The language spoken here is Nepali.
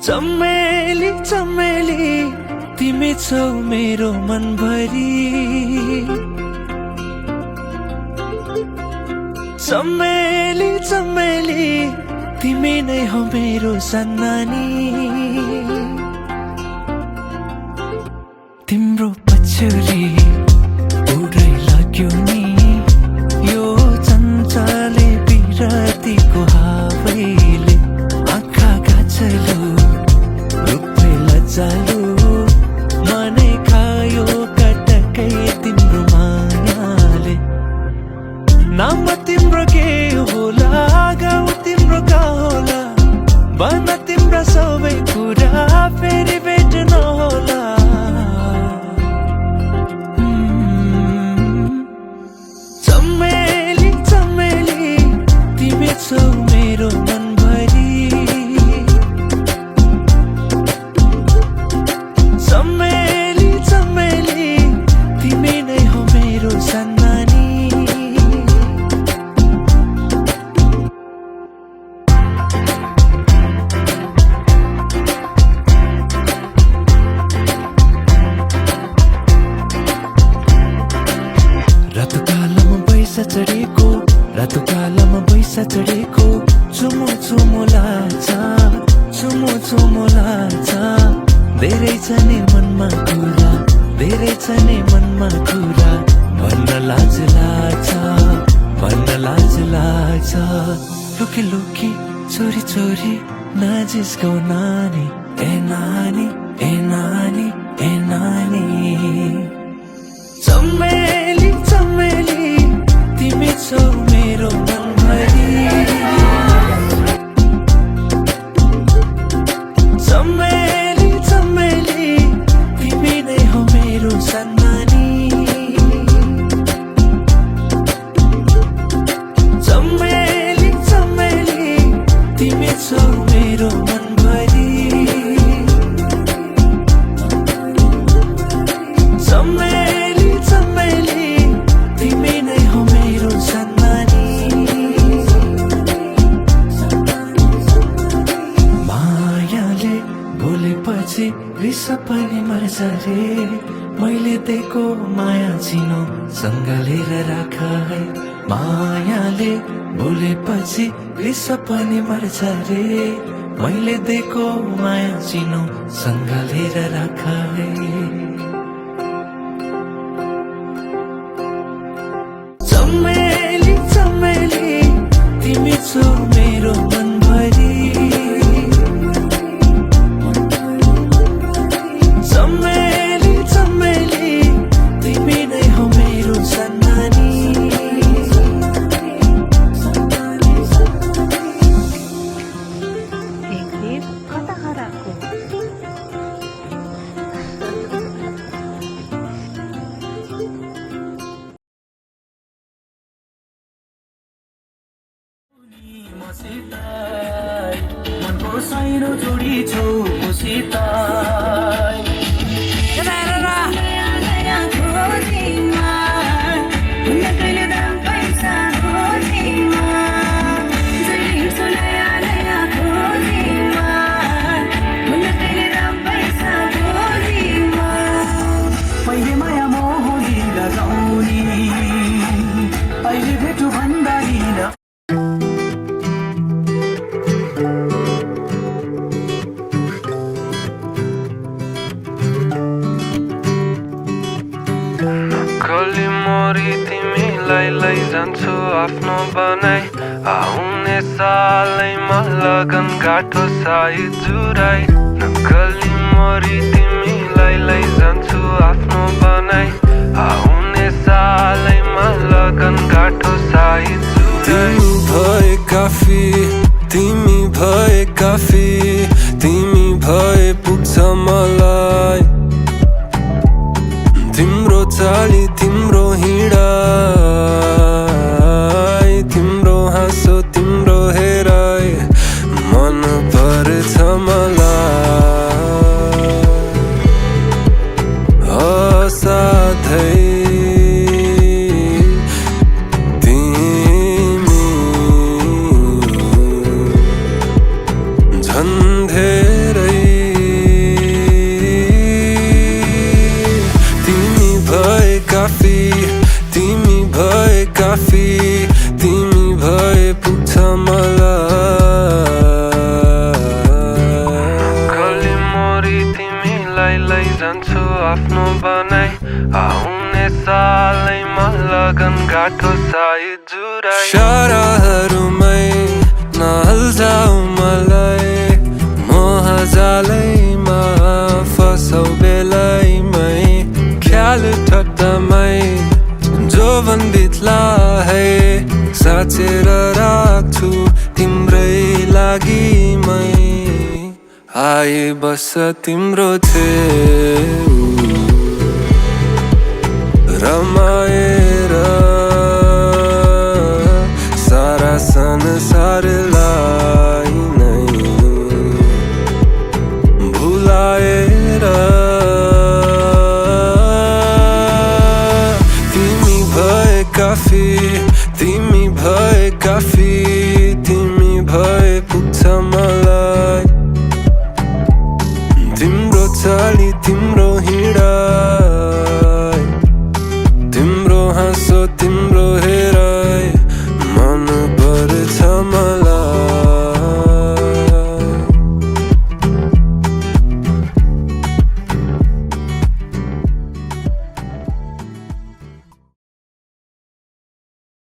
चमेली चमेली तिमी छौ मेरो मनभरि चमेली चमेली तिमी नै हो मेरो सन्नानी तिम्रो पछ्यौरी उडै लाग्यो नि यो चञ्चले बिरतीको हावैले आँखा गाछलो रूपले लजालो मनै खायो कटकै तिम्रो मायाले नाम तिम्रो के होला गाउँ तिम्रो का होला भन तिम्रा सबै कुरा फेरि भेट्न होला चमेली चमेली तिमी छौ मेरो मनभरि चमेली चमेली तिमी नै हो मेरो सन्नानी रातो कालमा बैसा चढेको चुमो चुमो लाग्छ चुमो चुमो लाग्छ धेरै छ नि मनमा कुरा धेरै छ नि मनमा कुरा भन्न लाज लाग्छ भन्न लाज लाग्छ लुकी लुकी चोरी चोरी नजिस्काऊ नानी ए नानी ए नानी ए नानी चमेली चमेली तिमी छौ मेरो मनभरि चमेली चमेली तिमी नै हो मेरो सन्नानी चमेली चमेली तिमी छौ मेरो मनभरि चमेली चमेली तिमी नै हो मेरो सन्नानी मायाले बोलेपछि रिस पनि मर्छ रे मैले दिएको माया चिनो सँगलेर राख है मायाले बोलेपछि रिस पनि मर्छ रे मैले दिएको माया चिनो सँगलेर राख है चमेली चमेली तिमी छौ मेरो मनभरि चमेली चमेली तिमी नै हो मेरो सन्नानी कता हराएको मनको साइनो जोडी छौ मसिता पहिले माया मोहली लगाउने अहिले भेटु भन्दा गली मोरी तिमीलाई लैजान्छु आफ्नो बनाई आउने सालैमा लगन गाठो साई जुराई गली मोरी तिमीलाई लैजान्छु आफ्नो बनाई आउने सालैमा लगन गाठो साई जुराई तिमी भए काफी तिमी भए काफी तिमी भए पुग्छ मलाई तिम्रो चाली तिम्रो हिँडाइ तिम्रो हाँसो तिम्रो हेराइ मन पर्छ मलाई असाध्यै तिमी झन् धेरै बनाई आउने सालैमा लगन गाठो सायद जुराई शराहरूमै नहल्जाऊ मलाई मोह जालैमा फसौ बेलैमै ख्याल ठट्टामै जोवन बित्ला है साचेर राख्छु तिम्रै लागि मै आइ बस तिम्रो छेउ रमाएर सारा संसारलाई नै भुलाएर तिमी भए काफी